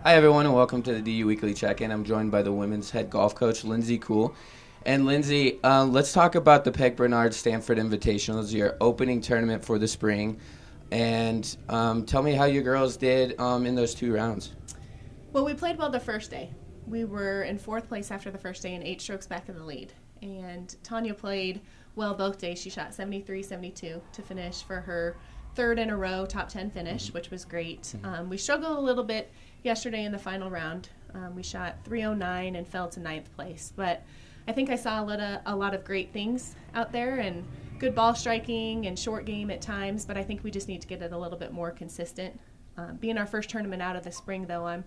Hi, everyone, and welcome to the DU Weekly Check-In. I'm joined by the women's head golf coach, Lindsay Kuhle. And Lindsay, let's talk about the Peg Bernard Stanford Invitationals, your opening tournament for the spring. And tell me how your girls did in those 2 rounds. Well, we played well the first day. We were in 4th place after the first day and 8 strokes back in the lead. And Tanya played well both days. She shot 73-72 to finish for her 3rd in a row top 10 finish, which was great. We struggled a little bit yesterday in the final round. We shot 309 and fell to 9th place. But I think I saw a lot of great things out there and good ball striking and short game at times, but I think we just need to get it a little bit more consistent. Being our first tournament out of the spring, though, I'm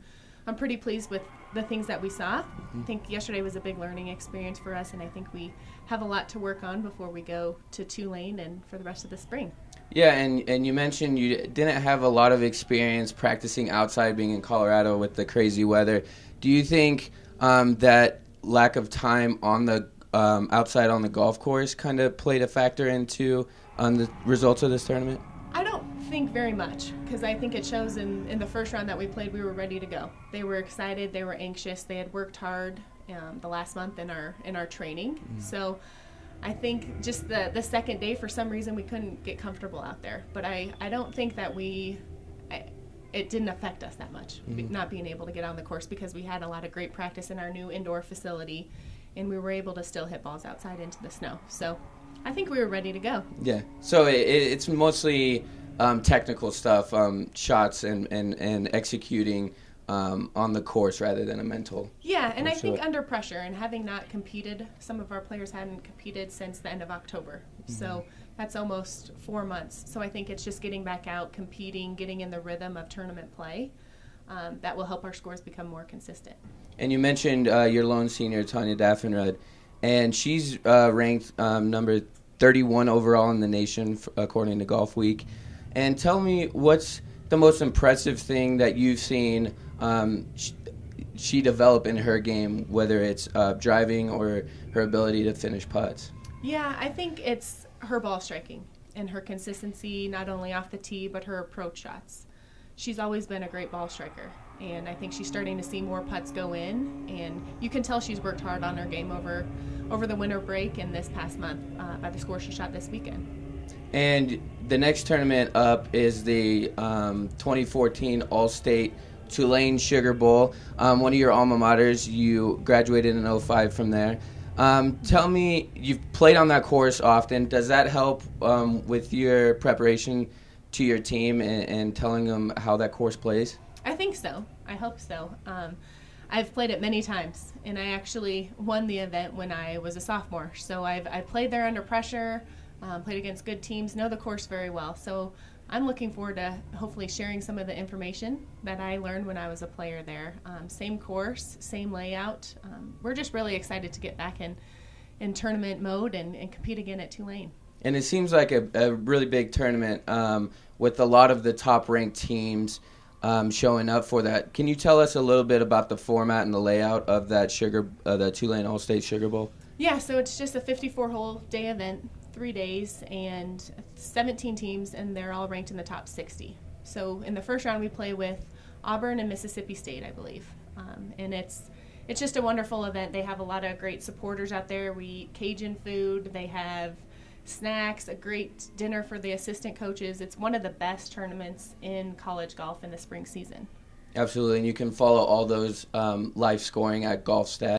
pretty pleased with the things that we saw. I think yesterday was a big learning experience for us, and I think we have a lot to work on before we go to Tulane and for the rest of the spring. Yeah, and you mentioned you didn't have a lot of experience practicing outside, being in Colorado with the crazy weather. Do you think that lack of time on the outside on the golf course kind of played a factor into the results of this tournament? I don't think very much, because I think it shows in the first round that we played, we were ready to go. They were excited, they were anxious, they had worked hard the last month in our training. So I think just the second day, for some reason, we couldn't get comfortable out there. But I don't think that it didn't affect us that much, not being able to get on the course, because we had a lot of great practice in our new indoor facility, and we were able to still hit balls outside into the snow. So I think we were ready to go. Yeah. So it's mostly technical stuff, shots and executing on the course rather than a mental. Yeah, and I think under pressure and having not competed, some of our players hadn't competed since the end of October. So that's almost 4 months. So I think it's just getting back out, competing, getting in the rhythm of tournament play. That will help our scores become more consistent. And you mentioned your lone senior, Tanya Daffenrud, and she's ranked number 31 overall in the nation, according to Golf Week. And tell me, what's the most impressive thing that you've seen she develop in her game, whether it's driving or her ability to finish putts? Yeah, I think it's her ball striking and her consistency, not only off the tee, but her approach shots. She's always been a great ball striker, and I think she's starting to see more putts go in, and you can tell she's worked hard on her game over the winter break and this past month by the score she shot this weekend. And the next tournament up is the 2014 All-State Tulane Sugar Bowl. One of your alma maters. You graduated in 05 from there. Tell me, you've played on that course often. Does that help with your preparation to your team and telling them how that course plays? I think so. I hope so. I've played it many times, and I actually won the event when I was a sophomore. So I've played there under pressure, played against good teams, know the course very well. So I'm looking forward to hopefully sharing some of the information that I learned when I was a player there. Same course, same layout. We're just really excited to get back in tournament mode and compete again at Tulane. And it seems like a really big tournament with a lot of the top-ranked teams showing up for that. Can you tell us a little bit about the format and the layout of that the Tulane All-State Sugar Bowl? Yeah, so it's just a 54-hole day event, 3 days, and 17 teams, and they're all ranked in the top 60. So in the first round, we play with Auburn and Mississippi State, I believe, and it's just a wonderful event. They have a lot of great supporters out there. We eat Cajun food. They have snacks, a great dinner for the assistant coaches. It's one of the best tournaments in college golf in the spring season. Absolutely, and you can follow all those live scoring at GolfStat.